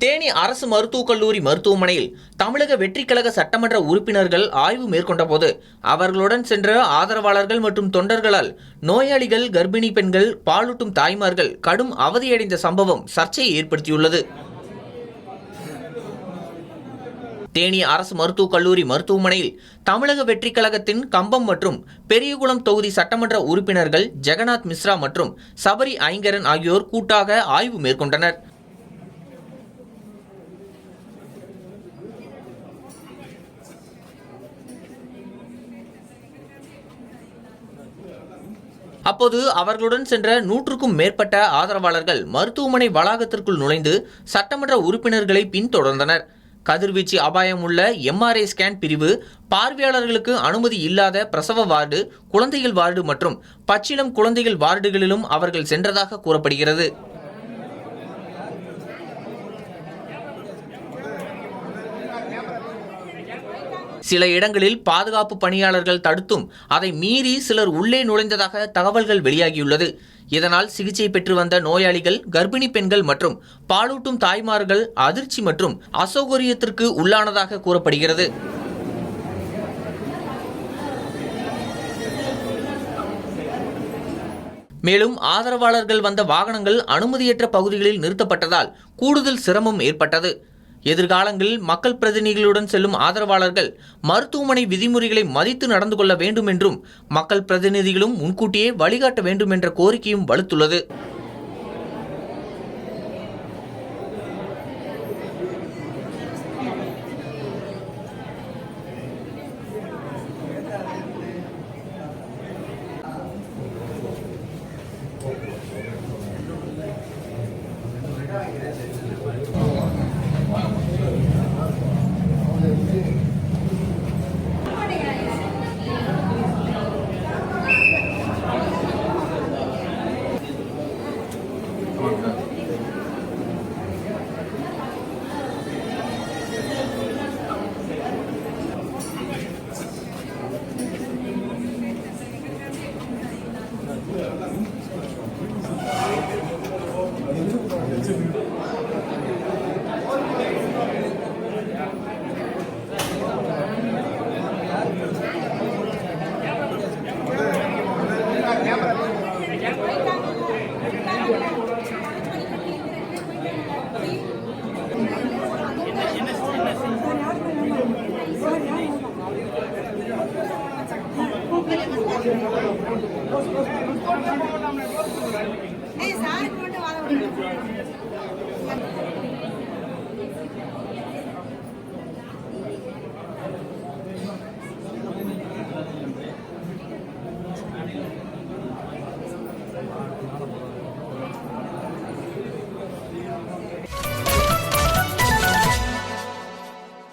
தேனி அரசு மருத்துவக் கல்லூரி மருத்துவமனையில் தமிழக வெற்றிக் கழக சட்டமன்ற உறுப்பினர்கள் ஆய்வு மேற்கொண்ட போது அவர்களுடன் சென்ற ஆதரவாளர்கள் மற்றும் தொண்டர்களால் நோயாளிகள், கர்ப்பிணி பெண்கள், பாலூட்டும் தாய்மார்கள் கடும் அவதியடைந்த சம்பவம் சர்ச்சையை ஏற்படுத்தியுள்ளது. தேனி அரசு மருத்துவக் கல்லூரி மருத்துவமனையில் தமிழக வெற்றிக் கழகத்தின் கம்பம் மற்றும் பெரியகுளம் தொகுதி சட்டமன்ற உறுப்பினர்கள் ஜெகநாத் மிஸ்ரா மற்றும் சபரி ஐங்கரன் ஆகியோர் கூட்டாக ஆய்வு மேற்கொண்டனர். அப்போது அவர்களுடன் சென்ற 100க்கும் மேற்பட்ட ஆதரவாளர்கள் மருத்துவமனை வளாகத்திற்குள் நுழைந்து சட்டமன்ற உறுப்பினர்களை பின்தொடர்ந்தனர். கதிர்வீச்சு அபாயம் உள்ள MRI ஸ்கேன் பிரிவு, பார்வையாளர்களுக்கு அனுமதி இல்லாத பிரசவ வார்டு, குழந்தைகள் வார்டு மற்றும் பச்சிளம் குழந்தைகள் வார்டுகளிலும் அவர்கள் சென்றதாக கூறப்படுகிறது. சில இடங்களில் பாதுகாப்பு பணியாளர்கள் தடுத்தும் அதை மீறி சிலர் உள்ளே நுழைந்ததாக தகவல்கள் வெளியாகியுள்ளது. இதனால் சிகிச்சை பெற்று வந்த நோயாளிகள், கர்ப்பிணி பெண்கள் மற்றும் பாலூட்டும் தாய்மார்கள் அதிர்ச்சி மற்றும் அசௌகரியத்திற்கு உள்ளானதாக கூறப்படுகிறது. மேலும் ஆதரவாளர்கள் வந்த வாகனங்கள் அனுமதியற்ற பகுதிகளில் நிறுத்தப்பட்டதால் கூடுதல் சிரமம் ஏற்பட்டது. எதிர்காலங்களில் மக்கள் பிரதிநிதிகளுடன் செல்லும் ஆதரவாளர்கள் மருத்துவமனை விதிமுறைகளை மதித்து நடந்து கொள்ள வேண்டும் என்றும் மக்கள் பிரதிநிதிகளும் முன்கூட்டியே வழிகாட்ட வேண்டும் என்ற கோரிக்கையும் வலுத்துள்ளது. Gracias.